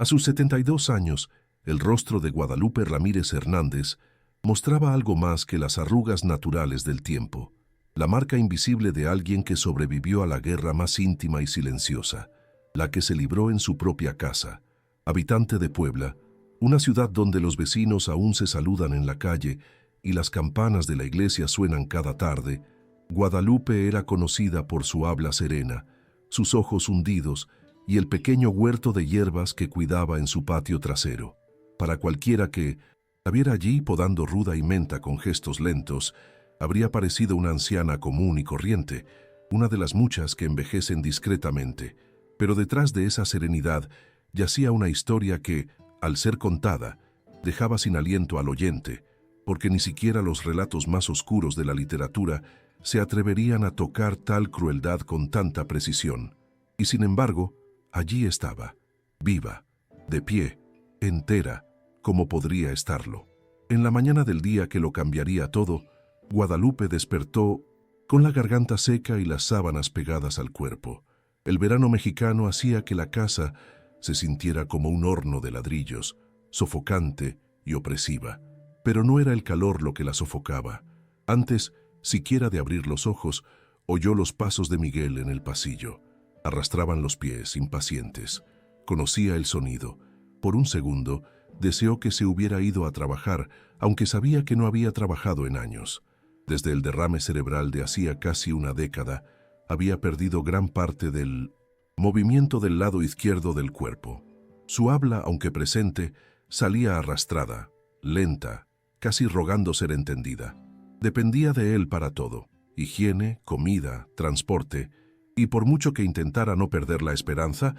A sus 72 años, el rostro de Guadalupe Ramírez Hernández mostraba algo más que las arrugas naturales del tiempo, la marca invisible de alguien que sobrevivió a la guerra más íntima y silenciosa, la que se libró en su propia casa. Habitante de Puebla, una ciudad donde los vecinos aún se saludan en la calle y las campanas de la iglesia suenan cada tarde, Guadalupe era conocida por su habla serena, sus ojos hundidos y el pequeño huerto de hierbas que cuidaba en su patio trasero. Para cualquiera que la viera allí podando ruda y menta con gestos lentos, habría parecido una anciana común y corriente, una de las muchas que envejecen discretamente. Pero detrás de esa serenidad yacía una historia que, al ser contada, dejaba sin aliento al oyente, porque ni siquiera los relatos más oscuros de la literatura se atreverían a tocar tal crueldad con tanta precisión. Y sin embargo, allí estaba, viva, de pie, entera, como podría estarlo. En la mañana del día que lo cambiaría todo, Guadalupe despertó con la garganta seca y las sábanas pegadas al cuerpo. El verano mexicano hacía que la casa se sintiera como un horno de ladrillos, sofocante y opresiva. Pero no era el calor lo que la sofocaba. Antes, siquiera de abrir los ojos, oyó los pasos de Miguel en el pasillo. Arrastraban los pies, impacientes. Conocía el sonido. Por un segundo, deseó que se hubiera ido a trabajar, aunque sabía que no había trabajado en años. Desde el derrame cerebral de hacía casi una década, había perdido gran parte del movimiento del lado izquierdo del cuerpo. Su habla, aunque presente, salía arrastrada, lenta, casi rogando ser entendida. Dependía de él para todo: higiene, comida, transporte, y por mucho que intentara no perder la esperanza,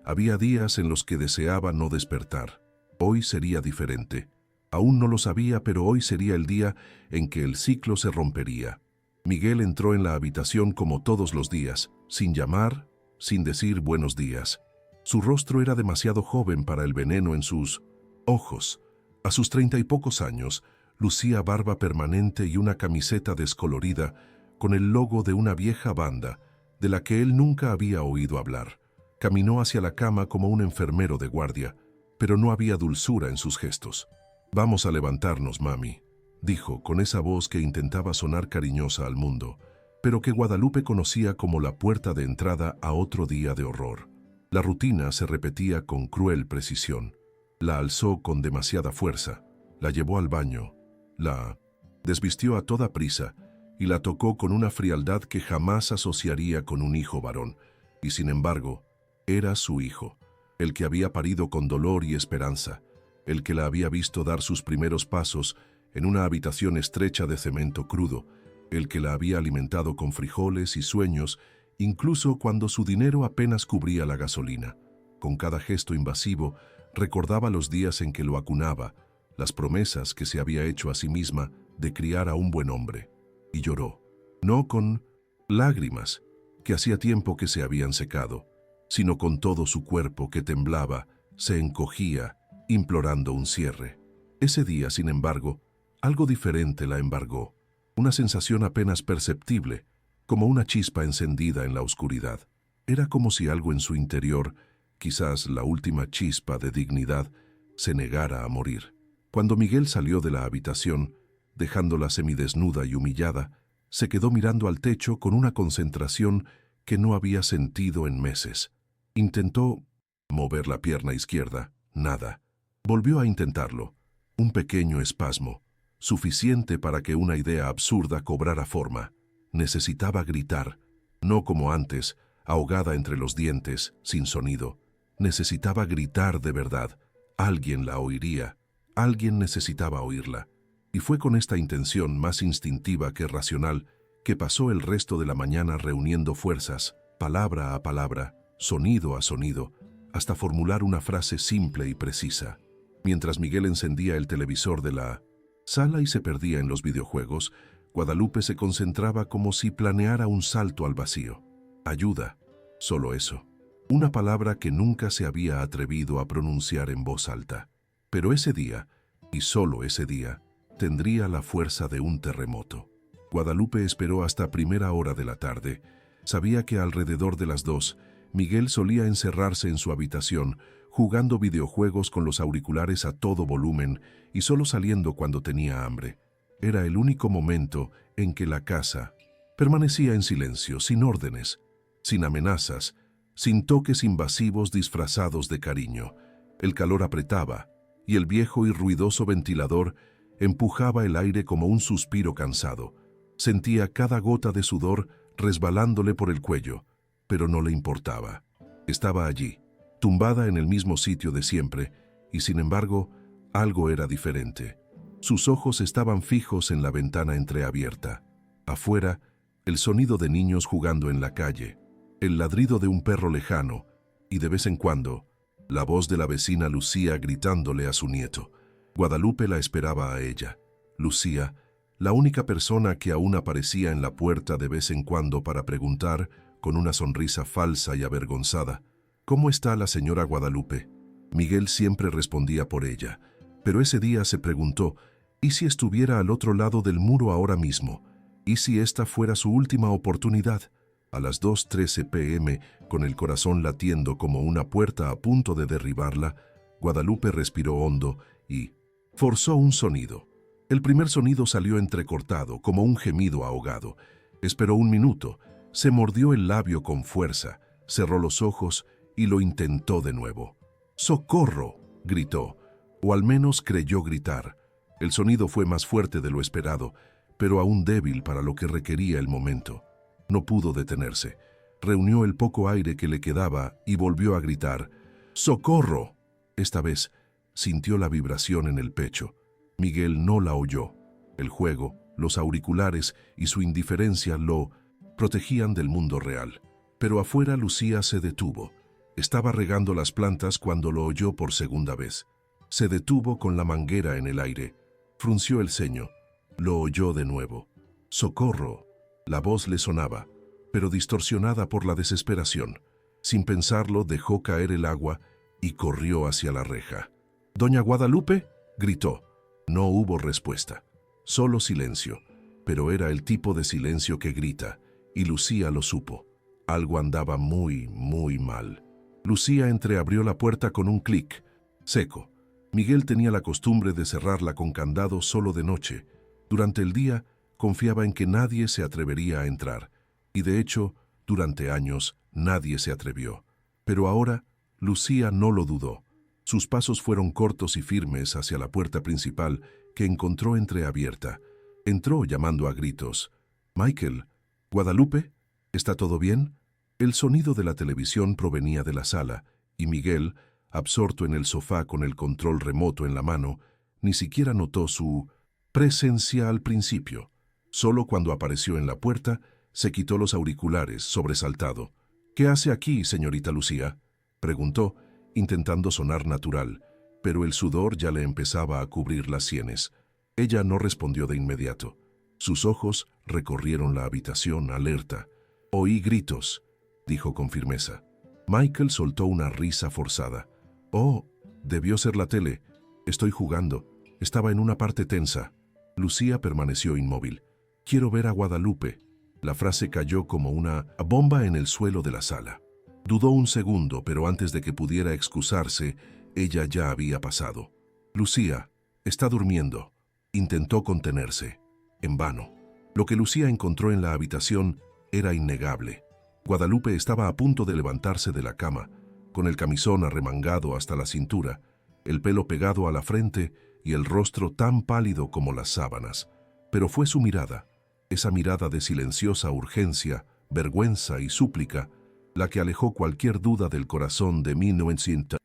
había días en los que deseaba no despertar. Hoy sería diferente. Aún no lo sabía, pero hoy sería el día en que el ciclo se rompería. Miguel entró en la habitación como todos los días, sin llamar, sin decir buenos días. Su rostro era demasiado joven para el veneno en sus ojos. A sus 30 y pocos años, lucía barba permanente y una camiseta descolorida con el logo de una vieja banda de la que él nunca había oído hablar. Caminó hacia la cama como un enfermero de guardia, pero no había dulzura en sus gestos. «Vamos a levantarnos, mami», dijo con esa voz que intentaba sonar cariñosa al mundo, pero que Guadalupe conocía como la puerta de entrada a otro día de horror. La rutina se repetía con cruel precisión. La alzó con demasiada fuerza, la llevó al baño, la desvistió a toda prisa y la tocó con una frialdad que jamás asociaría con un hijo varón. Y sin embargo, era su hijo, el que había parido con dolor y esperanza, el que la había visto dar sus primeros pasos en una habitación estrecha de cemento crudo, el que la había alimentado con frijoles y sueños, incluso cuando su dinero apenas cubría la gasolina. Con cada gesto invasivo, recordaba los días en que lo acunaba, las promesas que se había hecho a sí misma de criar a un buen hombre. Y lloró, no con lágrimas, que hacía tiempo que se habían secado, sino con todo su cuerpo que temblaba, se encogía, implorando un cierre. Ese día, sin embargo, algo diferente la embargó, una sensación apenas perceptible, como una chispa encendida en la oscuridad. Era como si algo en su interior, quizás la última chispa de dignidad, se negara a morir. Cuando Miguel salió de la habitación, dejándola semidesnuda y humillada, se quedó mirando al techo con una concentración que no había sentido en meses. Intentó mover la pierna izquierda, nada. Volvió a intentarlo. Un pequeño espasmo, suficiente para que una idea absurda cobrara forma. Necesitaba gritar, no como antes, ahogada entre los dientes, sin sonido. Necesitaba gritar de verdad. Alguien la oiría. Alguien necesitaba oírla. Y fue con esta intención más instintiva que racional que pasó el resto de la mañana reuniendo fuerzas, palabra a palabra, sonido a sonido, hasta formular una frase simple y precisa. Mientras Miguel encendía el televisor de la sala y se perdía en los videojuegos, Guadalupe se concentraba como si planeara un salto al vacío. Ayuda, solo eso. Una palabra que nunca se había atrevido a pronunciar en voz alta. Pero ese día, y solo ese día, tendría la fuerza de un terremoto. Guadalupe esperó hasta primera hora de la tarde. Sabía que alrededor de las 2, Miguel solía encerrarse en su habitación, jugando videojuegos con los auriculares a todo volumen y solo saliendo cuando tenía hambre. Era el único momento en que la casa permanecía en silencio, sin órdenes, sin amenazas, sin toques invasivos disfrazados de cariño. El calor apretaba, y el viejo y ruidoso ventilador empujaba el aire como un suspiro cansado. Sentía cada gota de sudor resbalándole por el cuello, pero no le importaba. Estaba allí, tumbada en el mismo sitio de siempre, y sin embargo, algo era diferente. Sus ojos estaban fijos en la ventana entreabierta. Afuera, el sonido de niños jugando en la calle, el ladrido de un perro lejano, y de vez en cuando, la voz de la vecina Lucía gritándole a su nieto. Guadalupe la esperaba a ella. Lucía, la única persona que aún aparecía en la puerta de vez en cuando para preguntar, con una sonrisa falsa y avergonzada, ¿cómo está la señora Guadalupe? Miguel siempre respondía por ella, pero ese día se preguntó, ¿y si estuviera al otro lado del muro ahora mismo? ¿Y si esta fuera su última oportunidad? A las 2:13 p.m., con el corazón latiendo como una puerta a punto de derribarla, Guadalupe respiró hondo y forzó un sonido. El primer sonido salió entrecortado, como un gemido ahogado. Esperó un minuto, se mordió el labio con fuerza, cerró los ojos y lo intentó de nuevo. ¡Socorro!, gritó, o al menos creyó gritar. El sonido fue más fuerte de lo esperado, pero aún débil para lo que requería el momento. No pudo detenerse. Reunió el poco aire que le quedaba y volvió a gritar, ¡socorro! Esta vez sintió la vibración en el pecho. Miguel no la oyó. El juego, los auriculares y su indiferencia lo protegían del mundo real. Pero afuera Lucía se detuvo. Estaba regando las plantas cuando lo oyó por segunda vez. Se detuvo con la manguera en el aire. Frunció el ceño. Lo oyó de nuevo. ¡Socorro! La voz le sonaba, pero distorsionada por la desesperación. Sin pensarlo, dejó caer el agua y corrió hacia la reja. «¿Doña Guadalupe?», gritó. No hubo respuesta. Solo silencio. Pero era el tipo de silencio que grita, y Lucía lo supo. Algo andaba muy, muy mal. Lucía entreabrió la puerta con un clic, seco. Miguel tenía la costumbre de cerrarla con candado solo de noche. Durante el día, confiaba en que nadie se atrevería a entrar, y de hecho, durante años, nadie se atrevió. Pero ahora, Lucía no lo dudó. Sus pasos fueron cortos y firmes hacia la puerta principal, que encontró entreabierta. Entró llamando a gritos. «Michael, Guadalupe, ¿está todo bien?». El sonido de la televisión provenía de la sala, y Miguel, absorto en el sofá con el control remoto en la mano, ni siquiera notó su presencia al principio. Solo cuando apareció en la puerta, se quitó los auriculares, sobresaltado. «¿Qué hace aquí, señorita Lucía?», preguntó, intentando sonar natural, pero el sudor ya le empezaba a cubrir las sienes. Ella no respondió de inmediato. Sus ojos recorrieron la habitación, alerta. «Oí gritos», dijo con firmeza. Michael soltó una risa forzada. «Oh, debió ser la tele. Estoy jugando. Estaba en una parte tensa». Lucía permaneció inmóvil. «Quiero ver a Guadalupe». La frase cayó como una bomba en el suelo de la sala. Dudó un segundo, pero antes de que pudiera excusarse, ella ya había pasado. «Lucía, está durmiendo». Intentó contenerse. En vano. Lo que Lucía encontró en la habitación era innegable. Guadalupe estaba a punto de levantarse de la cama, con el camisón arremangado hasta la cintura, el pelo pegado a la frente y el rostro tan pálido como las sábanas. Pero fue su mirada, esa mirada de silenciosa urgencia, vergüenza y súplica, la que alejó cualquier duda del corazón de 1900.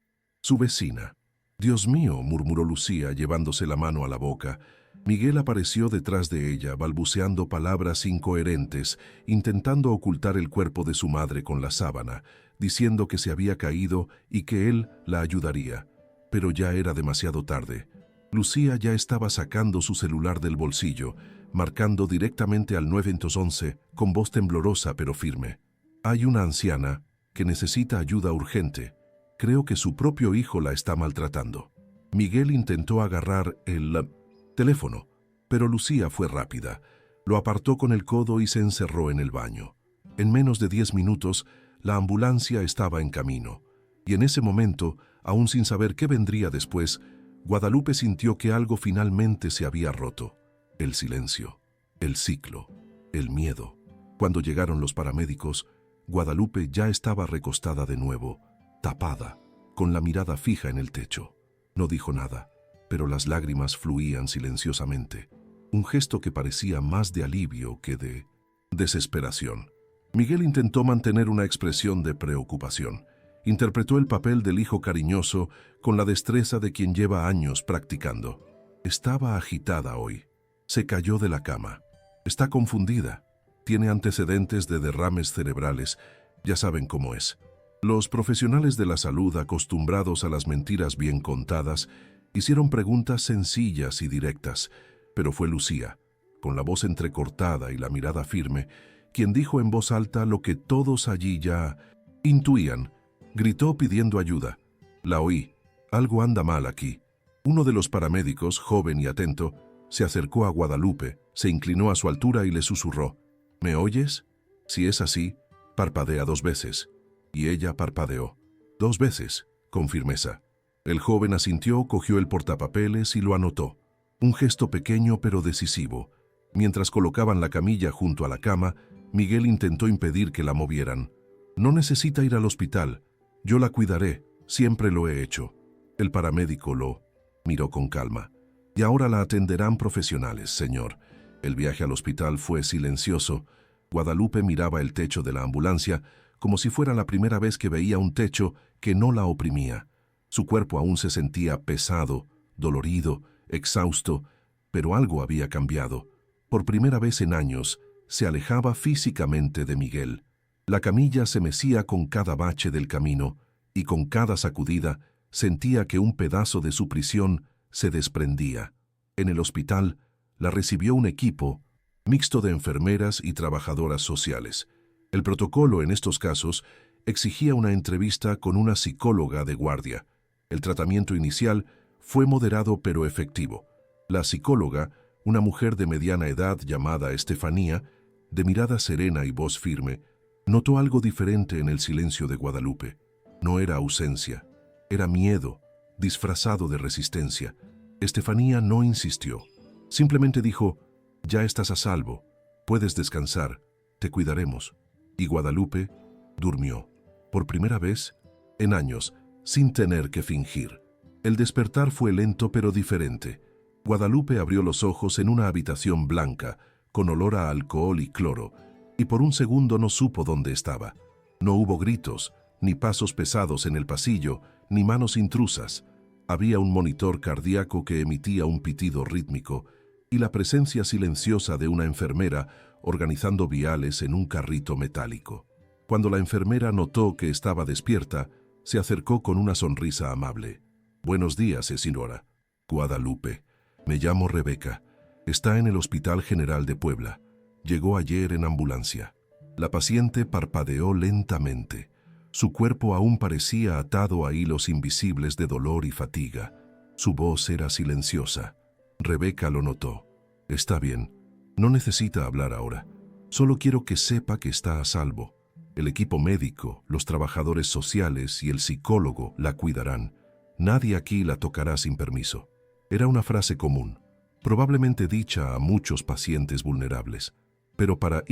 Su vecina. «Dios mío», murmuró Lucía, llevándose la mano a la boca. Miguel apareció detrás de ella, balbuceando palabras incoherentes, intentando ocultar el cuerpo de su madre con la sábana, diciendo que se había caído y que él la ayudaría. Pero ya era demasiado tarde. Lucía ya estaba sacando su celular del bolsillo, marcando directamente al 911 con voz temblorosa pero firme. «Hay una anciana que necesita ayuda urgente. Creo que su propio hijo la está maltratando». Miguel intentó agarrar el teléfono, pero Lucía fue rápida. Lo apartó con el codo y se encerró en el baño. En menos de 10 minutos, la ambulancia estaba en camino, y en ese momento Aún sin saber qué vendría después, Guadalupe sintió que algo finalmente se había roto. El silencio, el ciclo, el miedo. Cuando llegaron los paramédicos, Guadalupe ya estaba recostada de nuevo, tapada, con la mirada fija en el techo. No dijo nada, pero las lágrimas fluían silenciosamente. Un gesto que parecía más de alivio que de desesperación. Miguel intentó mantener una expresión de preocupación. Interpretó el papel del hijo cariñoso con la destreza de quien lleva años practicando. Estaba agitada hoy. Se cayó de la cama. Está confundida. Tiene antecedentes de derrames cerebrales. Ya saben cómo es. Los profesionales de la salud, acostumbrados a las mentiras bien contadas, hicieron preguntas sencillas y directas, pero fue Lucía, con la voz entrecortada y la mirada firme, quien dijo en voz alta lo que todos allí ya intuían. Gritó pidiendo ayuda. La oí. Algo anda mal aquí. Uno de los paramédicos, joven y atento, se acercó a Guadalupe, se inclinó a su altura y le susurró. ¿Me oyes? Si es así, parpadea 2 veces. Y ella parpadeó. 2 veces, con firmeza. El joven asintió, cogió el portapapeles y lo anotó. Un gesto pequeño pero decisivo. Mientras colocaban la camilla junto a la cama, Miguel intentó impedir que la movieran. No necesita ir al hospital. Yo la cuidaré. Siempre lo he hecho. El paramédico lo miró con calma. Y ahora la atenderán profesionales, señor. El viaje al hospital fue silencioso. Guadalupe miraba el techo de la ambulancia como si fuera la primera vez que veía un techo que no la oprimía. Su cuerpo aún se sentía pesado, dolorido, exhausto, pero algo había cambiado. Por primera vez en años, se alejaba físicamente de Miguel. La camilla se mecía con cada bache del camino, y con cada sacudida sentía que un pedazo de su prisión se desprendía. En el hospital, la recibió un equipo mixto de enfermeras y trabajadoras sociales. El protocolo en estos casos exigía una entrevista con una psicóloga de guardia. El tratamiento inicial fue moderado pero efectivo. La psicóloga, una mujer de mediana edad llamada Estefanía, de mirada serena y voz firme, notó algo diferente en el silencio de Guadalupe. No era ausencia, era miedo, disfrazado de resistencia. Estefanía no insistió. Simplemente dijo, ya estás a salvo, puedes descansar, te cuidaremos. Y Guadalupe durmió, por primera vez en años, sin tener que fingir. El despertar fue lento pero diferente. Guadalupe abrió los ojos en una habitación blanca, con olor a alcohol y cloro, y por un segundo no supo dónde estaba. No hubo gritos, ni pasos pesados en el pasillo, ni manos intrusas. Había un monitor cardíaco que emitía un pitido rítmico, y la presencia silenciosa de una enfermera organizando viales en un carrito metálico. Cuando la enfermera notó que estaba despierta, se acercó con una sonrisa amable. «Buenos días, señora Guadalupe. Me llamo Rebeca. Está en el Hospital General de Puebla. Llegó ayer en ambulancia». La paciente parpadeó lentamente. Su cuerpo aún parecía atado a hilos invisibles de dolor y fatiga. Su voz era silenciosa. Rebeca lo notó. «Está bien. No necesita hablar ahora. Solo quiero que sepa que está a salvo. El equipo médico, los trabajadores sociales y el psicólogo la cuidarán. Nadie aquí la tocará sin permiso». Era una frase común, probablemente dicha a muchos pacientes vulnerables. Pero para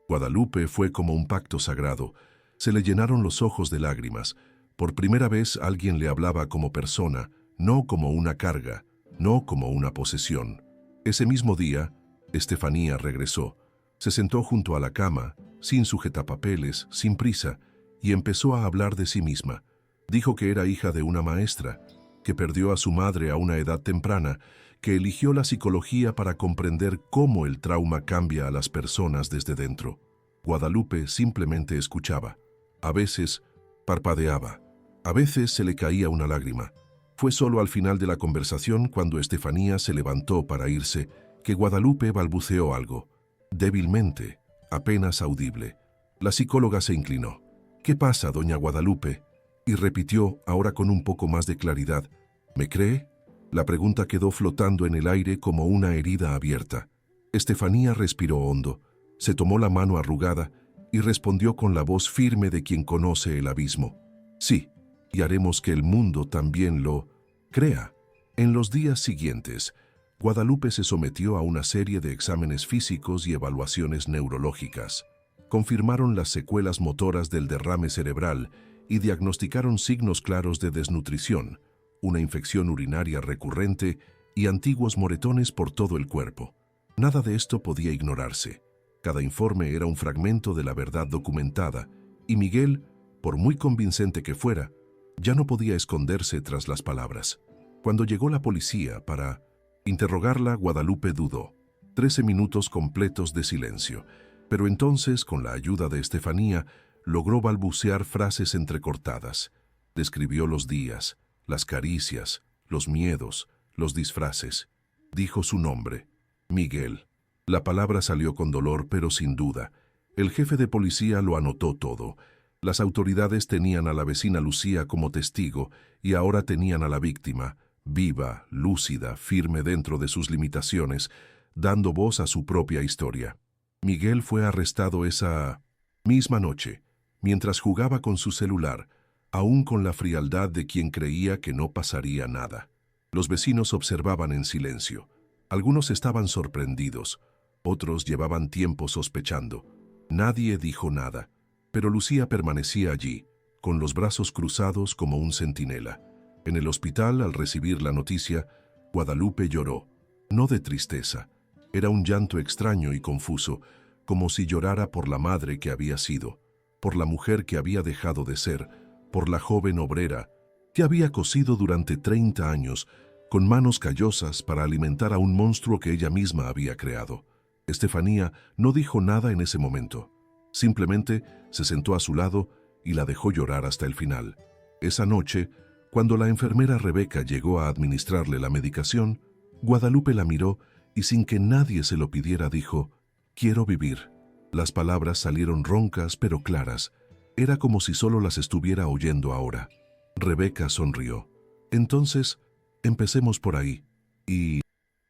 Guadalupe fue como un pacto sagrado. Se le llenaron los ojos de lágrimas. Por primera vez alguien le hablaba como persona, no como una carga, no como una posesión. Ese mismo día, Estefanía regresó. Se sentó junto a la cama, sin sujetapapeles, sin prisa, y empezó a hablar de sí misma. Dijo que era hija de una maestra, que perdió a su madre a una edad temprana, que eligió la psicología para comprender cómo el trauma cambia a las personas desde dentro. Guadalupe simplemente escuchaba. A veces parpadeaba, a veces se le caía una lágrima. Fue solo al final de la conversación, cuando Estefanía se levantó para irse, que Guadalupe balbuceó algo, débilmente, apenas audible. La psicóloga se inclinó. «¿Qué pasa, doña Guadalupe?», y repitió, ahora con un poco más de claridad. «¿Me cree?». La pregunta quedó flotando en el aire como una herida abierta. Estefanía respiró hondo, se tomó la mano arrugada y respondió con la voz firme de quien conoce el abismo. «Sí, y haremos que el mundo también lo crea. En los días siguientes, Guadalupe se sometió a una serie de exámenes físicos y evaluaciones neurológicas. Confirmaron las secuelas motoras del derrame cerebral y diagnosticaron signos claros de desnutrición, una infección urinaria recurrente y antiguos moretones por todo el cuerpo. Nada de esto podía ignorarse. Cada informe era un fragmento de la verdad documentada, y Miguel, por muy convincente que fuera, ya no podía esconderse tras las palabras. Cuando llegó la policía para interrogarla, Guadalupe dudó. 13 minutos completos de silencio, pero entonces, con la ayuda de Estefanía, logró balbucear frases entrecortadas. Describió los días, las caricias, los miedos, los disfraces. Dijo su nombre, Miguel. La palabra salió con dolor, pero sin duda. El jefe de policía lo anotó todo. Las autoridades tenían a la vecina Lucía como testigo y ahora tenían a la víctima, viva, lúcida, firme dentro de sus limitaciones, dando voz a su propia historia. Miguel fue arrestado esa misma noche, mientras jugaba con su celular, aún con la frialdad de quien creía que no pasaría nada. Los vecinos observaban en silencio. Algunos estaban sorprendidos, otros llevaban tiempo sospechando. Nadie dijo nada, pero Lucía permanecía allí, con los brazos cruzados como un centinela. En el hospital, al recibir la noticia, Guadalupe lloró, no de tristeza. Era un llanto extraño y confuso, como si llorara por la madre que había sido, por la mujer que había dejado de ser, por la joven obrera que había cosido durante 30 años, con manos callosas para alimentar a un monstruo que ella misma había creado. Estefanía no dijo nada en ese momento. Simplemente se sentó a su lado y la dejó llorar hasta el final. Esa noche, cuando la enfermera Rebeca llegó a administrarle la medicación, Guadalupe la miró y sin que nadie se lo pidiera dijo, «Quiero vivir». Las palabras salieron roncas pero claras. Era como si solo las estuviera oyendo ahora. Rebeca sonrió. «Entonces, empecemos por ahí». Y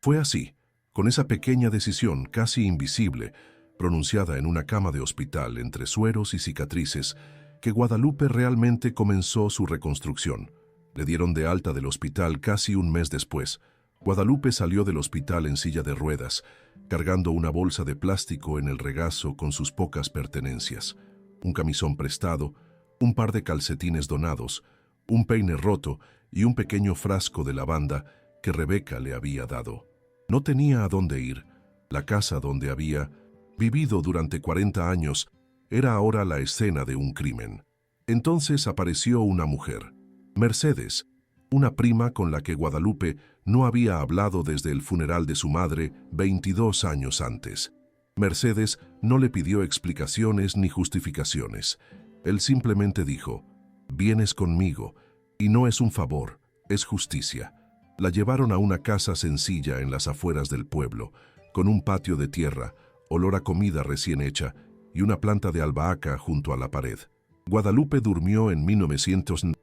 fue así, con esa pequeña decisión casi invisible, pronunciada en una cama de hospital entre sueros y cicatrices, que Guadalupe realmente comenzó su reconstrucción. Le dieron de alta del hospital casi un mes después. Guadalupe salió del hospital en silla de ruedas, cargando una bolsa de plástico en el regazo con sus pocas pertenencias. Un camisón prestado, un par de calcetines donados, un peine roto y un pequeño frasco de lavanda que Rebeca le había dado. No tenía a dónde ir. La casa donde había vivido durante 40 años era ahora la escena de un crimen. Entonces apareció una mujer, Mercedes, una prima con la que Guadalupe no había hablado desde el funeral de su madre 22 años antes. Mercedes no le pidió explicaciones ni justificaciones. Él simplemente dijo, «Vienes conmigo, y no es un favor, es justicia». La llevaron a una casa sencilla en las afueras del pueblo, con un patio de tierra, olor a comida recién hecha y una planta de albahaca junto a la pared. Guadalupe durmió en 1900 en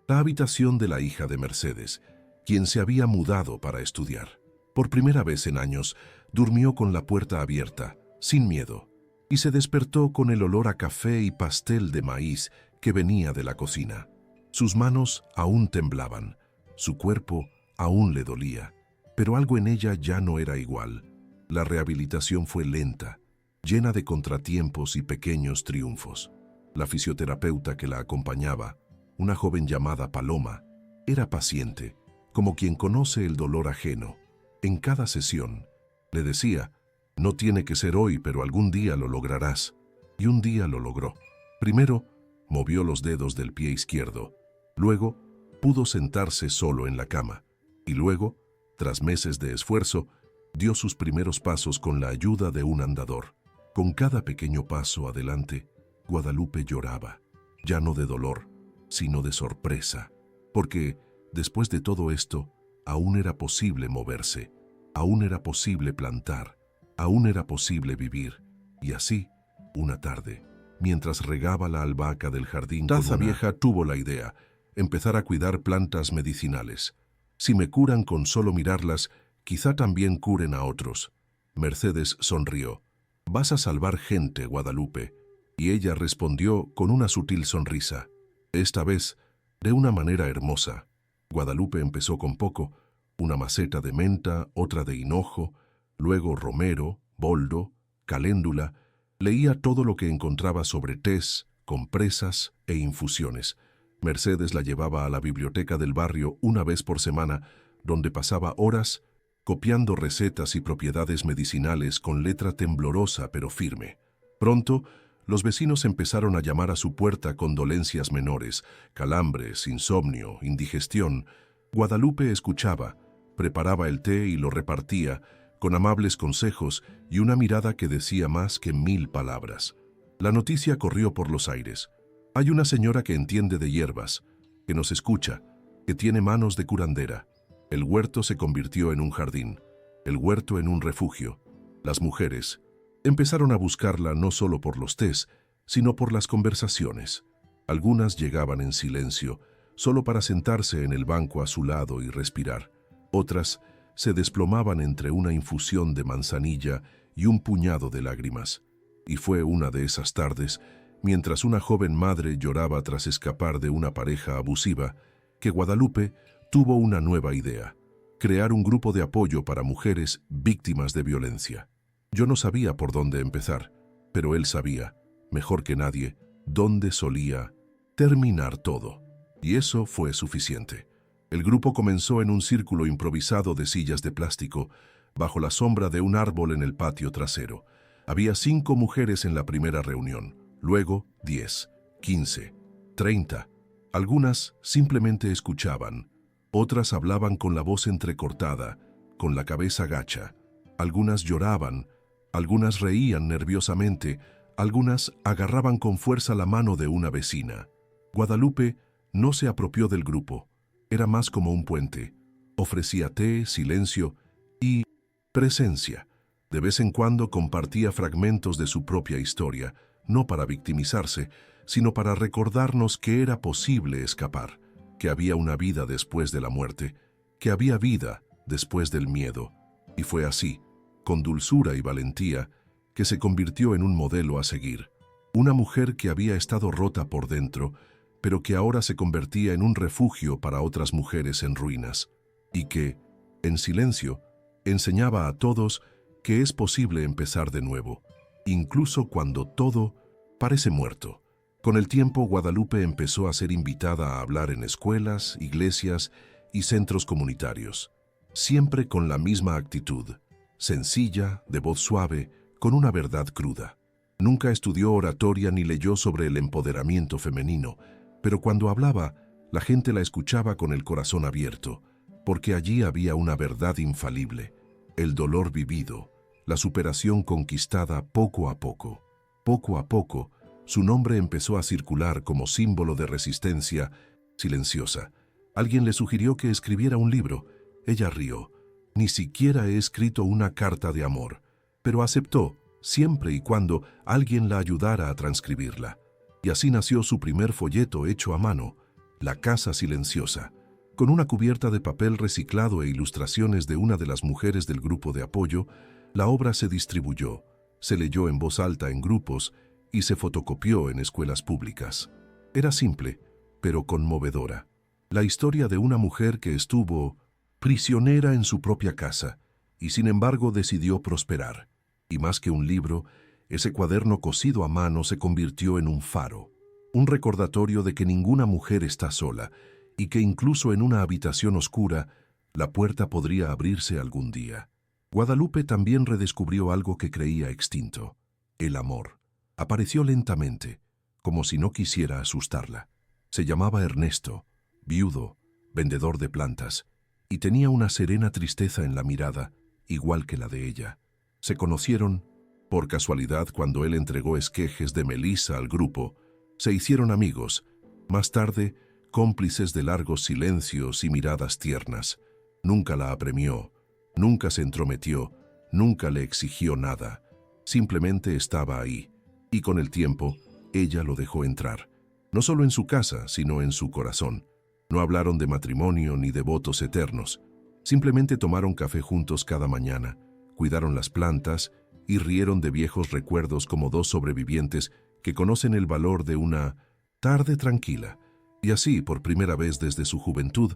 la habitación de la hija de Mercedes, quien se había mudado para estudiar. Por primera vez en años, durmió con la puerta abierta, sin miedo, y se despertó con el olor a café y pastel de maíz que venía de la cocina. Sus manos aún temblaban, su cuerpo aún le dolía, pero algo en ella ya no era igual. La rehabilitación fue lenta, llena de contratiempos y pequeños triunfos. La fisioterapeuta que la acompañaba, una joven llamada Paloma, era paciente, como quien conoce el dolor ajeno. En cada sesión, le decía, «No tiene que ser hoy, pero algún día lo lograrás». Y un día lo logró. Primero, movió los dedos del pie izquierdo. Luego, pudo sentarse solo en la cama. Y luego, tras meses de esfuerzo, dio sus primeros pasos con la ayuda de un andador. Con cada pequeño paso adelante, Guadalupe lloraba, ya no de dolor, sino de sorpresa, porque, después de todo esto, aún era posible moverse, aún era posible plantar, aún era posible vivir. Y así, una tarde, mientras regaba la albahaca del jardín, Taza Vieja tuvo la idea, empezar a cuidar plantas medicinales. Si me curan con solo mirarlas, quizá también curen a otros. Mercedes sonrió. «Vas a salvar gente, Guadalupe». Y ella respondió con una sutil sonrisa. Esta vez de una manera hermosa. Guadalupe empezó con poco, una maceta de menta, otra de hinojo, luego romero, boldo, caléndula. Leía todo lo que encontraba sobre tés, compresas e infusiones. Mercedes la llevaba a la biblioteca del barrio una vez por semana, donde pasaba horas copiando recetas y propiedades medicinales con letra temblorosa pero firme. Pronto, los vecinos empezaron a llamar a su puerta con dolencias menores, calambres, insomnio, indigestión. Guadalupe escuchaba, preparaba el té y lo repartía, con amables consejos y una mirada que decía más que 1000 palabras. La noticia corrió por los aires. Hay una señora que entiende de hierbas, que nos escucha, que tiene manos de curandera. El huerto se convirtió en un jardín, el huerto en un refugio. Las mujeres empezaron a buscarla no solo por los tés, sino por las conversaciones. Algunas llegaban en silencio, solo para sentarse en el banco a su lado y respirar. Otras se desplomaban entre una infusión de manzanilla y un puñado de lágrimas. Y fue una de esas tardes, mientras una joven madre lloraba tras escapar de una pareja abusiva, que Guadalupe tuvo una nueva idea: crear un grupo de apoyo para mujeres víctimas de violencia. Yo no sabía por dónde empezar, pero él sabía, mejor que nadie, dónde solía terminar todo. Y eso fue suficiente. El grupo comenzó en un círculo improvisado de sillas de plástico, bajo la sombra de un árbol en el patio trasero. Había 5 mujeres en la primera reunión, luego 10, 15, 30. Algunas simplemente escuchaban, otras hablaban con la voz entrecortada, con la cabeza gacha. Algunas lloraban, algunas reían nerviosamente, algunas agarraban con fuerza la mano de una vecina. Guadalupe no se apropió del grupo, era más como un puente. Ofrecía té, silencio y presencia. De vez en cuando compartía fragmentos de su propia historia, no para victimizarse, sino para recordarnos que era posible escapar, que había una vida después de la muerte, que había vida después del miedo. Y fue así, con dulzura y valentía, que se convirtió en un modelo a seguir. Una mujer que había estado rota por dentro, pero que ahora se convertía en un refugio para otras mujeres en ruinas, y que, en silencio, enseñaba a todos que es posible empezar de nuevo, incluso cuando todo parece muerto. Con el tiempo, Guadalupe empezó a ser invitada a hablar en escuelas, iglesias y centros comunitarios, siempre con la misma actitud, sencilla, de voz suave, con una verdad cruda. Nunca estudió oratoria ni leyó sobre el empoderamiento femenino, pero cuando hablaba, la gente la escuchaba con el corazón abierto, porque allí había una verdad infalible, el dolor vivido, la superación conquistada poco a poco. Poco a poco, su nombre empezó a circular como símbolo de resistencia silenciosa. Alguien le sugirió que escribiera un libro. Ella rió. Ni siquiera he escrito una carta de amor, pero aceptó, siempre y cuando alguien la ayudara a transcribirla. Y así nació su primer folleto hecho a mano, La Casa Silenciosa, con una cubierta de papel reciclado e ilustraciones de una de las mujeres del grupo de apoyo. La obra se distribuyó, se leyó en voz alta en grupos y se fotocopió en escuelas públicas. Era simple, pero conmovedora. La historia de una mujer que estuvo prisionera en su propia casa y sin embargo decidió prosperar. Y más que un libro, ese cuaderno cosido a mano se convirtió en un faro, un recordatorio de que ninguna mujer está sola y que incluso en una habitación oscura, la puerta podría abrirse algún día. Guadalupe también redescubrió algo que creía extinto: el amor. Apareció lentamente, como si no quisiera asustarla. Se llamaba Ernesto, viudo, vendedor de plantas, y tenía una serena tristeza en la mirada, igual que la de ella. Se conocieron por casualidad cuando él entregó esquejes de melisa al grupo. Se hicieron amigos, más tarde cómplices de largos silencios y miradas tiernas. Nunca la apremió, nunca se entrometió, nunca le exigió nada. Simplemente estaba ahí, y con el tiempo ella lo dejó entrar, no solo en su casa, sino en su corazón. No hablaron de matrimonio ni de votos eternos. Simplemente tomaron café juntos cada mañana, cuidaron las plantas y rieron de viejos recuerdos como dos sobrevivientes que conocen el valor de una tarde tranquila. Y así, por primera vez desde su juventud,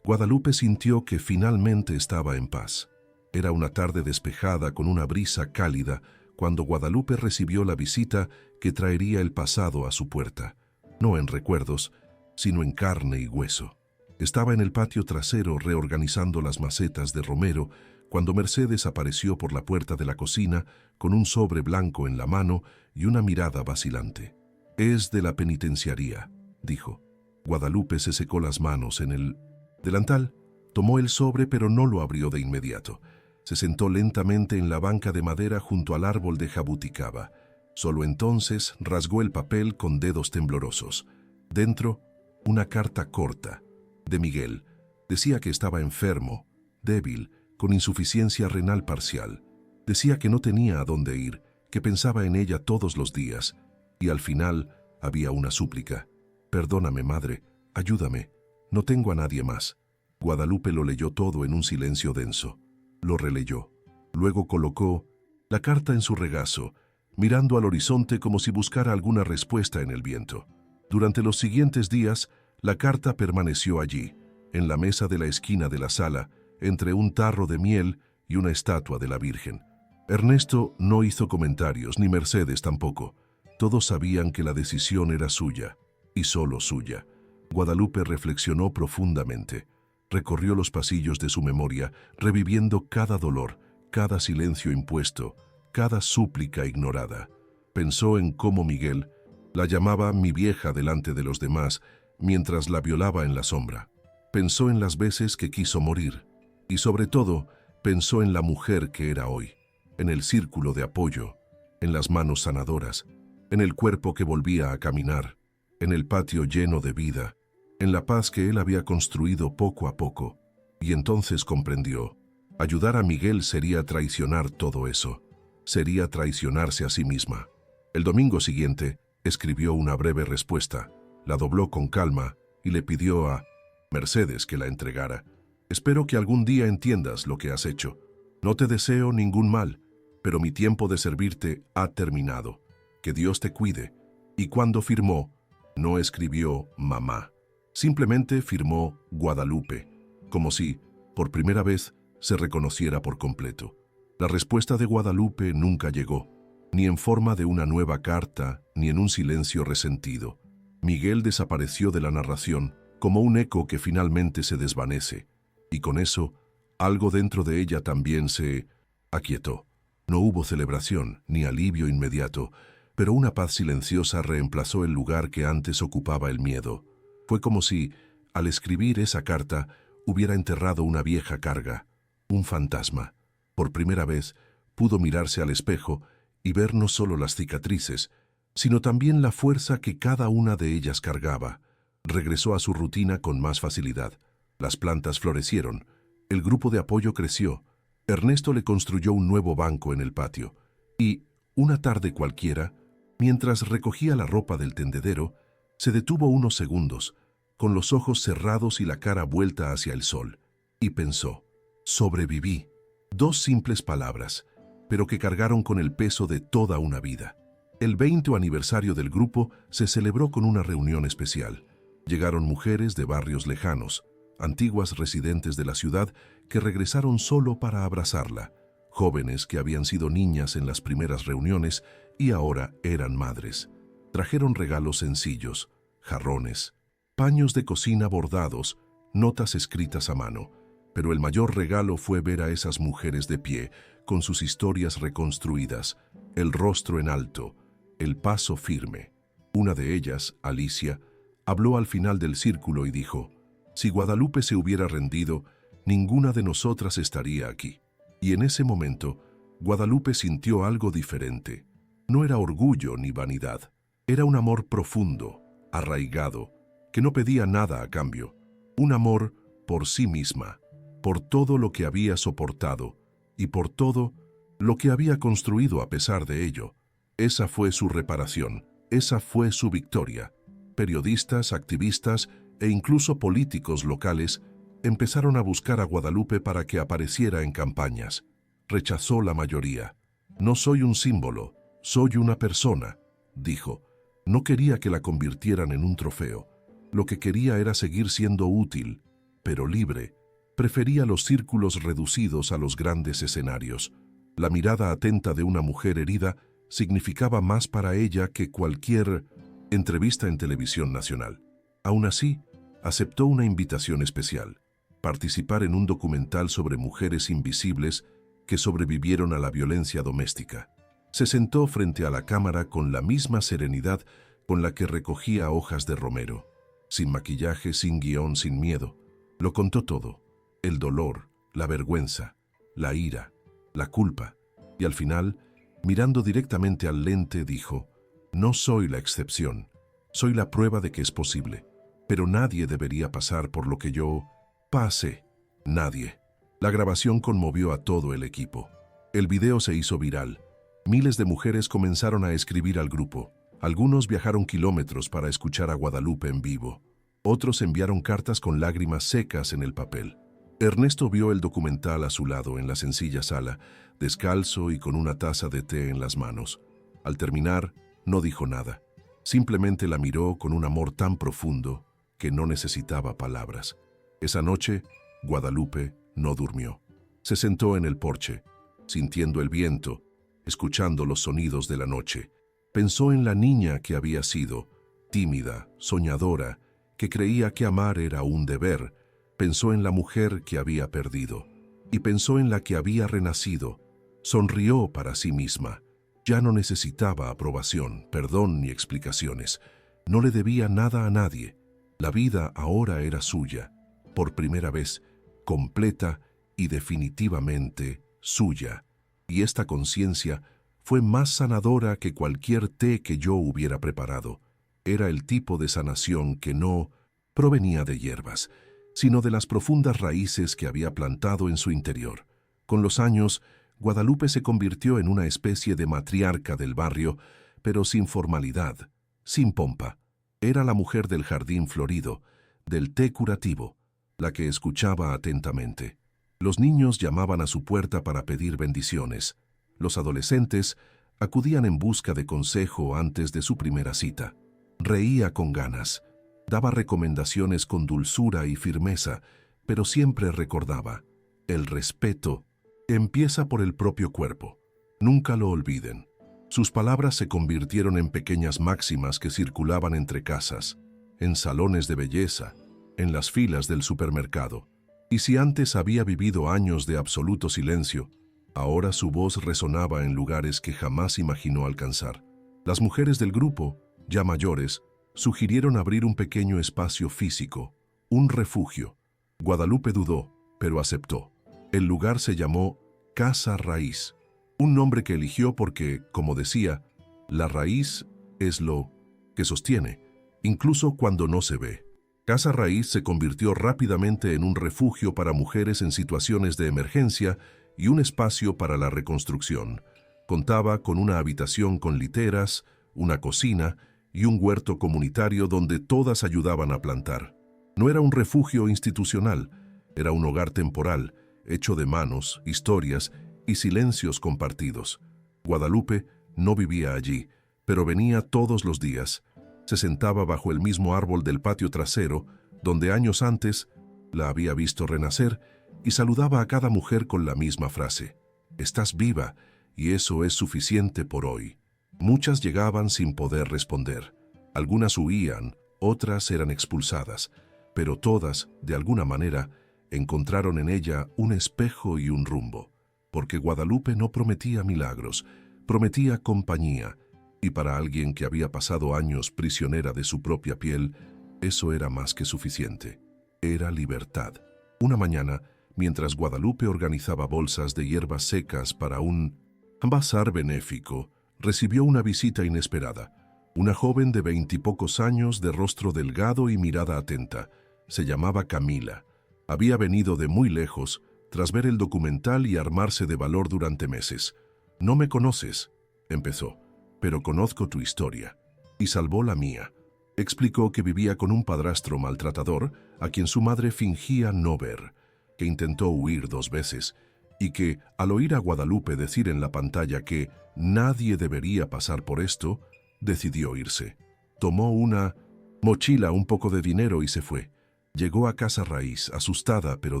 Guadalupe sintió que finalmente estaba en paz. Era una tarde despejada con una brisa cálida cuando Guadalupe recibió la visita que traería el pasado a su puerta, no en recuerdos, sino en carne y hueso. Estaba en el patio trasero reorganizando las macetas de romero cuando Mercedes apareció por la puerta de la cocina con un sobre blanco en la mano y una mirada vacilante. «Es de la penitenciaría», dijo. Guadalupe se secó las manos en el delantal, tomó el sobre pero no lo abrió de inmediato. Se sentó lentamente en la banca de madera junto al árbol de jabuticaba. Solo entonces rasgó el papel con dedos temblorosos. Dentro, una carta corta, de Miguel. Decía que estaba enfermo, débil, con insuficiencia renal parcial. Decía que no tenía a dónde ir, que pensaba en ella todos los días. Y al final había una súplica. «Perdóname, madre, ayúdame, no tengo a nadie más». Guadalupe lo leyó todo en un silencio denso. Lo releyó. Luego colocó la carta en su regazo, mirando al horizonte como si buscara alguna respuesta en el viento. Durante los siguientes días, la carta permaneció allí, en la mesa de la esquina de la sala, entre un tarro de miel y una estatua de la Virgen. Ernesto no hizo comentarios, ni Mercedes tampoco. Todos sabían que la decisión era suya, y solo suya. Guadalupe reflexionó profundamente. Recorrió los pasillos de su memoria, reviviendo cada dolor, cada silencio impuesto, cada súplica ignorada. Pensó en cómo Miguel la llamaba mi vieja delante de los demás, mientras la violaba en la sombra. Pensó en las veces que quiso morir. Y sobre todo, pensó en la mujer que era hoy, en el círculo de apoyo, en las manos sanadoras, en el cuerpo que volvía a caminar, en el patio lleno de vida, en la paz que él había construido poco a poco. Y entonces comprendió. Ayudar a Miguel sería traicionar todo eso. Sería traicionarse a sí misma. El domingo siguiente, escribió una breve respuesta, la dobló con calma y le pidió a Mercedes que la entregara. «Espero que algún día entiendas lo que has hecho. No te deseo ningún mal, pero mi tiempo de servirte ha terminado. Que Dios te cuide». Y cuando firmó, no escribió mamá. Simplemente firmó Guadalupe, como si, por primera vez, se reconociera por completo. La respuesta de Guadalupe nunca llegó, ni en forma de una nueva carta, ni en un silencio resentido. Miguel desapareció de la narración como un eco que finalmente se desvanece, y con eso, algo dentro de ella también se aquietó. No hubo celebración, ni alivio inmediato, pero una paz silenciosa reemplazó el lugar que antes ocupaba el miedo. Fue como si, al escribir esa carta, hubiera enterrado una vieja carga, un fantasma. Por primera vez, pudo mirarse al espejo y ver no solo las cicatrices, sino también la fuerza que cada una de ellas cargaba. Regresó a su rutina con más facilidad. Las plantas florecieron, el grupo de apoyo creció, Ernesto le construyó un nuevo banco en el patio, y, una tarde cualquiera, mientras recogía la ropa del tendedero, se detuvo unos segundos, con los ojos cerrados y la cara vuelta hacia el sol, y pensó: sobreviví. 2 simples palabras, pero que cargaron con el peso de toda una vida. El 20º aniversario del grupo se celebró con una reunión especial. Llegaron mujeres de barrios lejanos, antiguas residentes de la ciudad que regresaron solo para abrazarla, jóvenes que habían sido niñas en las primeras reuniones y ahora eran madres. Trajeron regalos sencillos, jarrones, paños de cocina bordados, notas escritas a mano, pero el mayor regalo fue ver a esas mujeres de pie, con sus historias reconstruidas, el rostro en alto, el paso firme. Una de ellas, Alicia, habló al final del círculo y dijo: si Guadalupe se hubiera rendido, ninguna de nosotras estaría aquí. Y en ese momento, Guadalupe sintió algo diferente. No era orgullo ni vanidad, era un amor profundo, arraigado, que no pedía nada a cambio. Un amor por sí misma, por todo lo que había soportado y por todo lo que había construido a pesar de ello. Esa fue su reparación, esa fue su victoria. Periodistas, activistas e incluso políticos locales empezaron a buscar a Guadalupe para que apareciera en campañas. Rechazó la mayoría. No soy un símbolo, soy una persona, dijo. No quería que la convirtieran en un trofeo. Lo que quería era seguir siendo útil, pero libre. Prefería los círculos reducidos a los grandes escenarios. La mirada atenta de una mujer herida significaba más para ella que cualquier entrevista en televisión nacional. Aún así, aceptó una invitación especial: participar en un documental sobre mujeres invisibles que sobrevivieron a la violencia doméstica. Se sentó frente a la cámara con la misma serenidad con la que recogía hojas de romero. Sin maquillaje, sin guión, sin miedo. Lo contó todo: el dolor, la vergüenza, la ira, la culpa. Y al final, mirando directamente al lente, dijo: no soy la excepción, soy la prueba de que es posible. Pero nadie debería pasar por lo que yo pasé. Nadie. La grabación conmovió a todo el equipo. El video se hizo viral. Miles de mujeres comenzaron a escribir al grupo. Algunos viajaron kilómetros para escuchar a Guadalupe en vivo. Otros enviaron cartas con lágrimas secas en el papel. Ernesto vio el documental a su lado en la sencilla sala, descalzo y con una taza de té en las manos. Al terminar, no dijo nada. Simplemente la miró con un amor tan profundo que no necesitaba palabras. Esa noche, Guadalupe no durmió. Se sentó en el porche, sintiendo el viento, escuchando los sonidos de la noche. Pensó en la niña que había sido, tímida, soñadora, que creía que amar era un deber. Pensó en la mujer que había perdido y pensó en la que había renacido. Sonrió para sí misma. Ya no necesitaba aprobación, perdón ni explicaciones. No le debía nada a nadie. La vida ahora era suya, por primera vez, completa y definitivamente suya. Y esta conciencia fue más sanadora que cualquier té que yo hubiera preparado. Era el tipo de sanación que no provenía de hierbas, sino de las profundas raíces que había plantado en su interior. Con los años, Guadalupe se convirtió en una especie de matriarca del barrio, pero sin formalidad, sin pompa. Era la mujer del jardín florido, del té curativo, la que escuchaba atentamente. Los niños llamaban a su puerta para pedir bendiciones. Los adolescentes acudían en busca de consejo antes de su primera cita. Reía con ganas, daba recomendaciones con dulzura y firmeza, pero siempre recordaba: el respeto empieza por el propio cuerpo. Nunca lo olviden. Sus palabras se convirtieron en pequeñas máximas que circulaban entre casas, en salones de belleza, en las filas del supermercado. Y si antes había vivido años de absoluto silencio, ahora su voz resonaba en lugares que jamás imaginó alcanzar. Las mujeres del grupo, ya mayores, sugirieron abrir un pequeño espacio físico, un refugio. Guadalupe dudó, pero aceptó. El lugar se llamó Casa Raíz, un nombre que eligió porque, como decía, la raíz es lo que sostiene, incluso cuando no se ve. Casa Raíz se convirtió rápidamente en un refugio para mujeres en situaciones de emergencia y un espacio para la reconstrucción. Contaba con una habitación con literas, una cocina y un huerto comunitario donde todas ayudaban a plantar. No era un refugio institucional, era un hogar temporal, hecho de manos, historias y silencios compartidos. Guadalupe no vivía allí, pero venía todos los días. Se sentaba bajo el mismo árbol del patio trasero, donde años antes la había visto renacer, y saludaba a cada mujer con la misma frase: «Estás viva, y eso es suficiente por hoy». Muchas llegaban sin poder responder. Algunas huían, otras eran expulsadas, pero todas, de alguna manera, encontraron en ella un espejo y un rumbo, porque Guadalupe no prometía milagros, prometía compañía, y para alguien que había pasado años prisionera de su propia piel, eso era más que suficiente. Era libertad. Una mañana, mientras Guadalupe organizaba bolsas de hierbas secas para un bazar benéfico, recibió una visita inesperada. Una joven de 20 y pocos años, de rostro delgado y mirada atenta. Se llamaba Camila. Había venido de muy lejos, tras ver el documental y armarse de valor durante meses. «No me conoces», empezó, «pero conozco tu historia. Y salvó la mía». Explicó que vivía con un padrastro maltratador a quien su madre fingía no ver, que intentó huir 2 veces y que, al oír a Guadalupe decir en la pantalla que nadie debería pasar por esto, decidió irse. Tomó una mochila, un poco de dinero y se fue. Llegó a Casa Raíz, asustada pero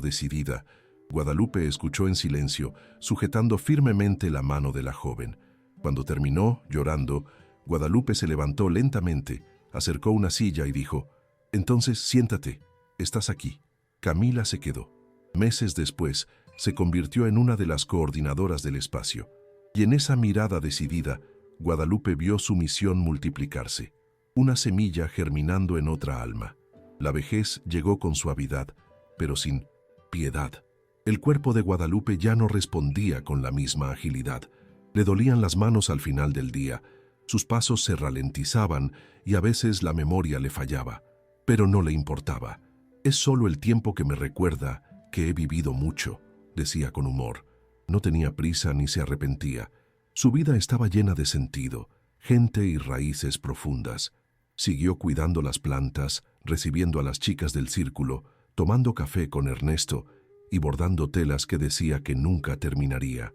decidida. Guadalupe escuchó en silencio, sujetando firmemente la mano de la joven. Cuando terminó, llorando, Guadalupe se levantó lentamente, acercó una silla y dijo: «Entonces, siéntate, estás aquí». Camila se quedó. Meses después, se convirtió en una de las coordinadoras del espacio. Y en esa mirada decidida, Guadalupe vio su misión multiplicarse. Una semilla germinando en otra alma. La vejez llegó con suavidad, pero sin piedad. El cuerpo de Guadalupe ya no respondía con la misma agilidad. Le dolían las manos al final del día. Sus pasos se ralentizaban y a veces la memoria le fallaba. Pero no le importaba. «Es solo el tiempo que me recuerda que he vivido mucho», decía con humor. No tenía prisa ni se arrepentía. Su vida estaba llena de sentido, gente y raíces profundas. Siguió cuidando las plantas, recibiendo a las chicas del círculo, tomando café con Ernesto y bordando telas que decía que nunca terminaría.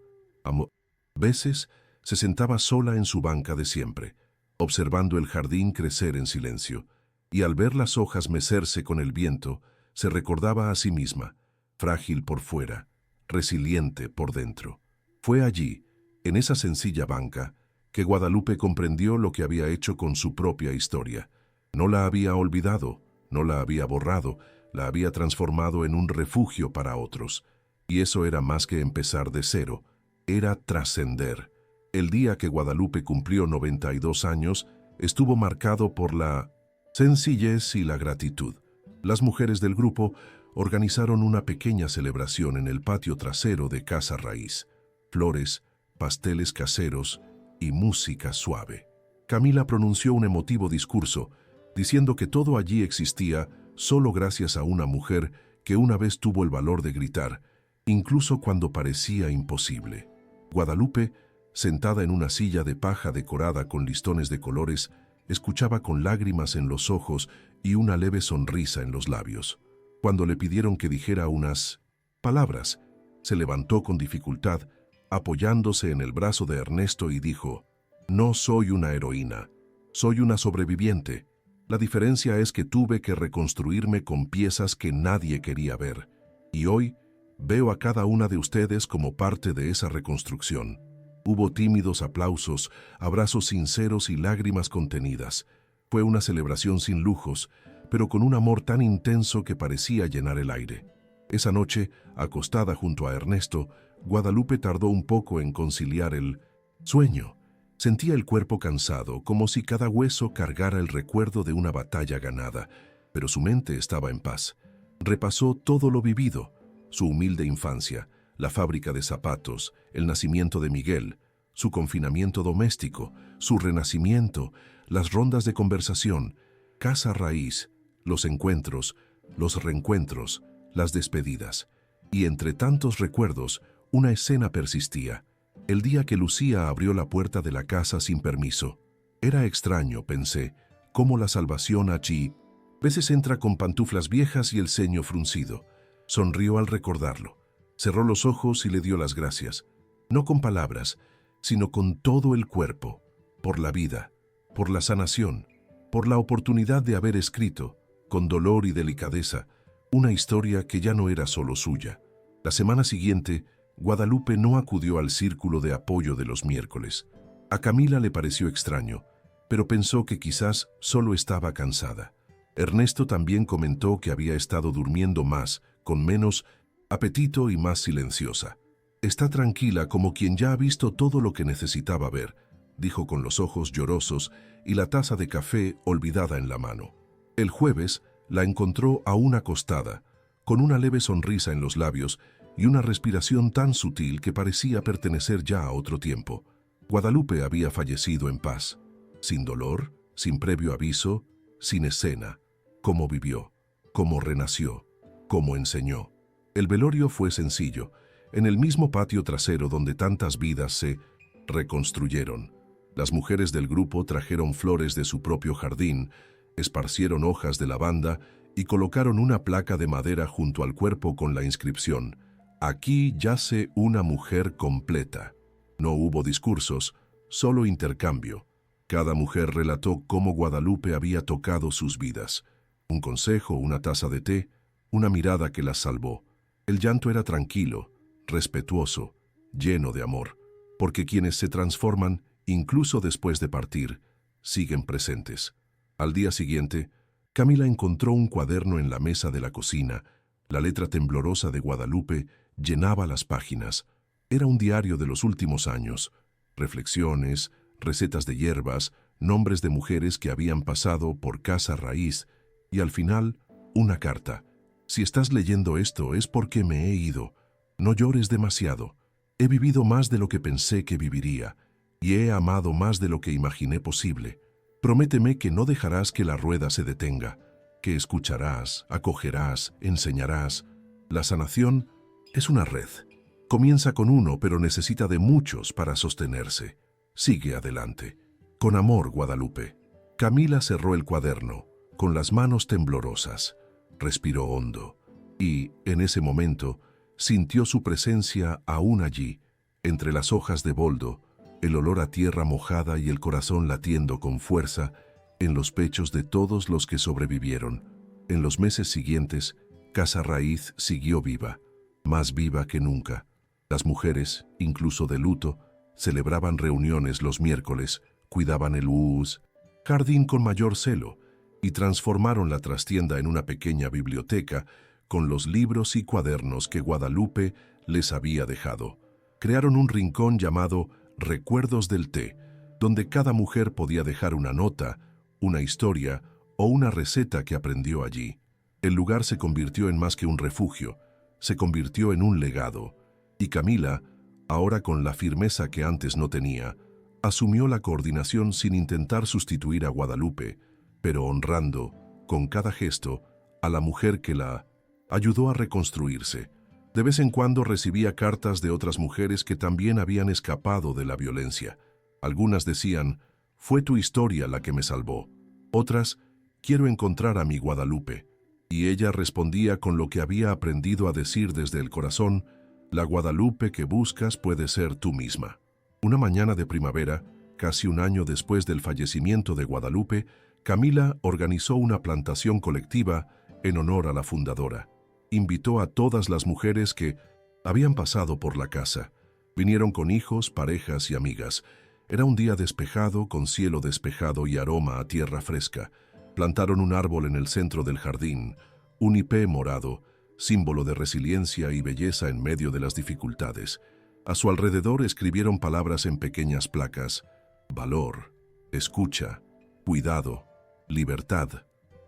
Veces se sentaba sola en su banca de siempre, observando el jardín crecer en silencio, y al ver las hojas mecerse con el viento, se recordaba a sí misma, frágil por fuera, resiliente por dentro. Fue allí, en esa sencilla banca, que Guadalupe comprendió lo que había hecho con su propia historia. No la había olvidado, no la había borrado, la había transformado en un refugio para otros. Y eso era más que empezar de cero, era trascender. El día que Guadalupe cumplió 92 años, estuvo marcado por la sencillez y la gratitud. Las mujeres del grupo organizaron una pequeña celebración en el patio trasero de Casa Raíz. Flores, pasteles caseros y música suave. Camila pronunció un emotivo discurso, diciendo que todo allí existía solo gracias a una mujer que una vez tuvo el valor de gritar, incluso cuando parecía imposible. Guadalupe, sentada en una silla de paja decorada con listones de colores, escuchaba con lágrimas en los ojos y una leve sonrisa en los labios. Cuando le pidieron que dijera unas palabras, se levantó con dificultad, apoyándose en el brazo de Ernesto y dijo: «No soy una heroína, soy una sobreviviente. La diferencia es que tuve que reconstruirme con piezas que nadie quería ver. Y hoy veo a cada una de ustedes como parte de esa reconstrucción». Hubo tímidos aplausos, abrazos sinceros y lágrimas contenidas. Fue una celebración sin lujos, pero con un amor tan intenso que parecía llenar el aire. Esa noche, acostada junto a Ernesto, Guadalupe tardó un poco en conciliar el sueño. Sentía el cuerpo cansado, como si cada hueso cargara el recuerdo de una batalla ganada, pero su mente estaba en paz. Repasó todo lo vivido: su humilde infancia, la fábrica de zapatos, el nacimiento de Miguel, su confinamiento doméstico, su renacimiento, las rondas de conversación, Casa Raíz, los encuentros, los reencuentros, las despedidas. Y entre tantos recuerdos, una escena persistía: el día que Lucía abrió la puerta de la casa sin permiso. Era extraño, pensé, cómo la salvación allí veces entra con pantuflas viejas y el ceño fruncido. Sonrió al recordarlo. Cerró los ojos y le dio las gracias, no con palabras, sino con todo el cuerpo, por la vida, por la sanación, por la oportunidad de haber escrito, con dolor y delicadeza, una historia que ya no era solo suya. La semana siguiente, Guadalupe no acudió al círculo de apoyo de los miércoles. A Camila le pareció extraño, pero pensó que quizás solo estaba cansada. Ernesto también comentó que había estado durmiendo más, con menos apetito y más silenciosa. «Está tranquila como quien ya ha visto todo lo que necesitaba ver», dijo con los ojos llorosos y la taza de café olvidada en la mano. El jueves la encontró aún acostada, con una leve sonrisa en los labios y una respiración tan sutil que parecía pertenecer ya a otro tiempo. Guadalupe había fallecido en paz, sin dolor, sin previo aviso, sin escena. Cómo vivió, cómo renació, cómo enseñó. El velorio fue sencillo, en el mismo patio trasero donde tantas vidas se reconstruyeron. Las mujeres del grupo trajeron flores de su propio jardín, esparcieron hojas de lavanda y colocaron una placa de madera junto al cuerpo con la inscripción: «Aquí yace una mujer completa». No hubo discursos, solo intercambio. Cada mujer relató cómo Guadalupe había tocado sus vidas. Un consejo, una taza de té, una mirada que las salvó. El llanto era tranquilo, respetuoso, lleno de amor, porque quienes se transforman, incluso después de partir, siguen presentes. Al día siguiente, Camila encontró un cuaderno en la mesa de la cocina. La letra temblorosa de Guadalupe llenaba las páginas. Era un diario de los últimos años. Reflexiones, recetas de hierbas, nombres de mujeres que habían pasado por Casa Raíz y al final, una carta. Si estás leyendo esto es porque me he ido. No llores demasiado. He vivido más de lo que pensé que viviría y he amado más de lo que imaginé posible. Prométeme que no dejarás que la rueda se detenga, que escucharás, acogerás, enseñarás. La sanación es una red. Comienza con uno, pero necesita de muchos para sostenerse. Sigue adelante. Con amor, Guadalupe. Camila cerró el cuaderno, con las manos temblorosas. Respiró hondo y, en ese momento, sintió su presencia aún allí, entre las hojas de boldo, el olor a tierra mojada y el corazón latiendo con fuerza en los pechos de todos los que sobrevivieron. En los meses siguientes, Casa Raíz siguió viva, más viva que nunca. Las mujeres, incluso de luto, celebraban reuniones los miércoles, cuidaban el jardín con mayor celo y transformaron la trastienda en una pequeña biblioteca con los libros y cuadernos que Guadalupe les había dejado. Crearon un rincón llamado Recuerdos del Té, donde cada mujer podía dejar una nota, una historia o una receta que aprendió allí. El lugar se convirtió en más que un refugio, se convirtió en un legado, y Camila, ahora con la firmeza que antes no tenía, asumió la coordinación sin intentar sustituir a Guadalupe, pero honrando, con cada gesto, a la mujer que la ayudó a reconstruirse. De vez en cuando recibía cartas de otras mujeres que también habían escapado de la violencia. Algunas decían, fue tu historia la que me salvó. Otras, quiero encontrar a mi Guadalupe. Y ella respondía con lo que había aprendido a decir desde el corazón, la Guadalupe que buscas puede ser tú misma. Una mañana de primavera, casi un año después del fallecimiento de Guadalupe, Camila organizó una plantación colectiva en honor a la fundadora. Invitó a todas las mujeres que habían pasado por la casa. Vinieron con hijos, parejas y amigas. Era un día despejado, con cielo despejado y aroma a tierra fresca. Plantaron un árbol en el centro del jardín, un hipé morado, símbolo de resiliencia y belleza en medio de las dificultades. A su alrededor escribieron palabras en pequeñas placas: valor, escucha, cuidado, libertad.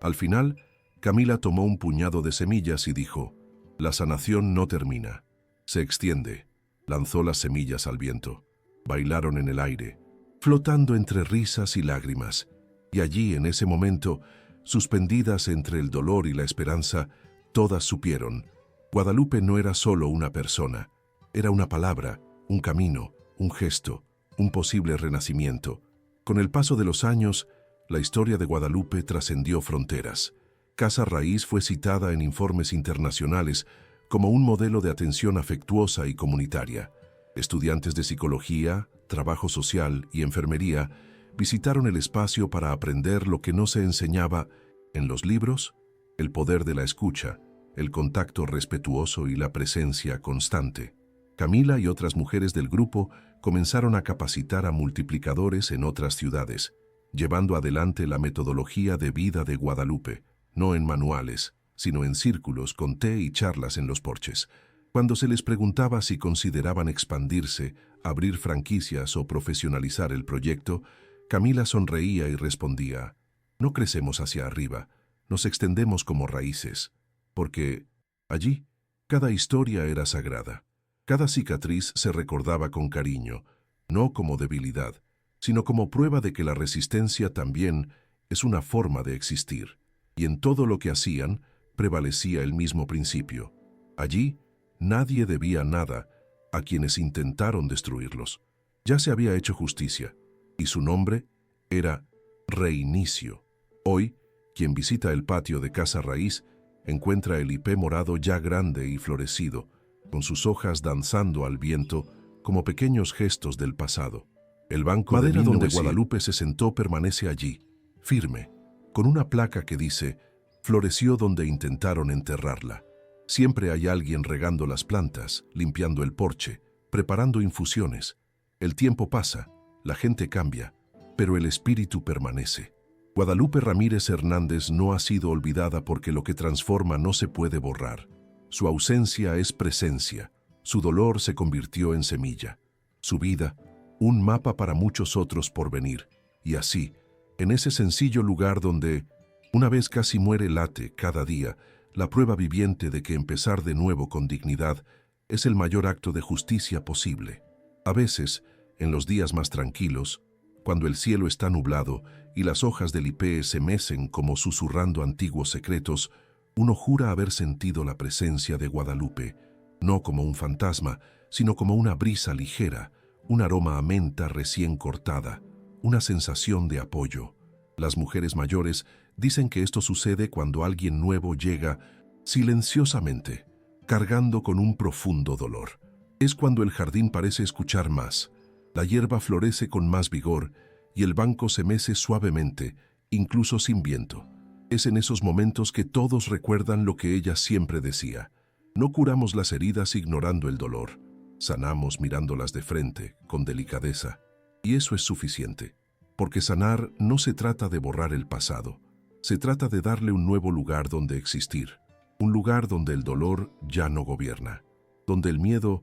Al final, Camila tomó un puñado de semillas y dijo, la sanación no termina, se extiende. Lanzó las semillas al viento. Bailaron en el aire, flotando entre risas y lágrimas. Y allí, en ese momento, suspendidas entre el dolor y la esperanza, todas supieron, Guadalupe no era solo una persona, era una palabra, un camino, un gesto, un posible renacimiento. Con el paso de los años, la historia de Guadalupe trascendió fronteras. Casa Raíz fue citada en informes internacionales como un modelo de atención afectuosa y comunitaria. Estudiantes de psicología, trabajo social y enfermería visitaron el espacio para aprender lo que no se enseñaba en los libros: el poder de la escucha, el contacto respetuoso y la presencia constante. Camila y otras mujeres del grupo comenzaron a capacitar a multiplicadores en otras ciudades, llevando adelante la metodología de vida de Guadalupe, no en manuales, sino en círculos con té y charlas en los porches. Cuando se les preguntaba si consideraban expandirse, abrir franquicias o profesionalizar el proyecto, Camila sonreía y respondía, no crecemos hacia arriba, nos extendemos como raíces, porque allí cada historia era sagrada. Cada cicatriz se recordaba con cariño, no como debilidad, sino como prueba de que la resistencia también es una forma de existir. Y en todo lo que hacían prevalecía el mismo principio. Allí nadie debía nada a quienes intentaron destruirlos. Ya se había hecho justicia, y su nombre era Reinicio. Hoy, quien visita el patio de Casa Raíz encuentra el hipé morado ya grande y florecido, con sus hojas danzando al viento como pequeños gestos del pasado. El banco de madera donde Guadalupe se sentó permanece allí, firme, con una placa que dice: floreció donde intentaron enterrarla. Siempre hay alguien regando las plantas, limpiando el porche, preparando infusiones. El tiempo pasa, la gente cambia, pero el espíritu permanece. Guadalupe Ramírez Hernández no ha sido olvidada porque lo que transforma no se puede borrar. Su ausencia es presencia, su dolor se convirtió en semilla, su vida, un mapa para muchos otros por venir. Y así, en ese sencillo lugar donde una vez casi muere, late cada día la prueba viviente de que empezar de nuevo con dignidad es el mayor acto de justicia posible. A veces, en los días más tranquilos, cuando el cielo está nublado y las hojas del ipé se mecen como susurrando antiguos secretos, uno jura haber sentido la presencia de Guadalupe, no como un fantasma, sino como una brisa ligera, un aroma a menta recién cortada, una sensación de apoyo. Las mujeres mayores dicen que esto sucede cuando alguien nuevo llega silenciosamente, cargando con un profundo dolor. Es cuando el jardín parece escuchar más, la hierba florece con más vigor y el banco se mece suavemente, incluso sin viento. Es en esos momentos que todos recuerdan lo que ella siempre decía: no curamos las heridas ignorando el dolor, sanamos mirándolas de frente, con delicadeza. Y eso es suficiente, porque sanar no se trata de borrar el pasado, se trata de darle un nuevo lugar donde existir, un lugar donde el dolor ya no gobierna, donde el miedo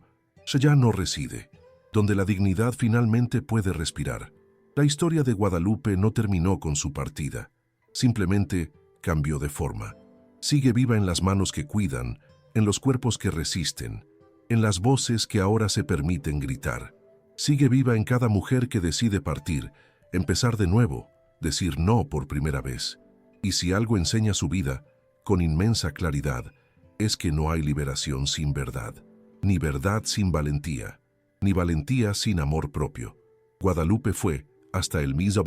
ya no reside, donde la dignidad finalmente puede respirar. La historia de Guadalupe no terminó con su partida, simplemente cambió de forma. Sigue viva en las manos que cuidan, en los cuerpos que resisten, en las voces que ahora se permiten gritar. Sigue viva en cada mujer que decide partir, empezar de nuevo, decir no por primera vez. Y si algo enseña su vida, con inmensa claridad, es que no hay liberación sin verdad, ni verdad sin valentía, ni valentía sin amor propio. Guadalupe fue, hasta el mismo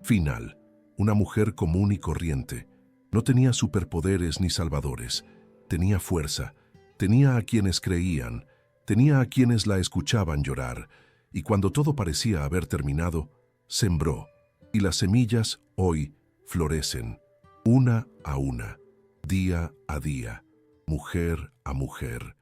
final, una mujer común y corriente. No tenía superpoderes ni salvadores, tenía fuerza, tenía a quienes creían, tenía a quienes la escuchaban llorar, y cuando todo parecía haber terminado, sembró, y las semillas hoy florecen, una a una, día a día, mujer a mujer,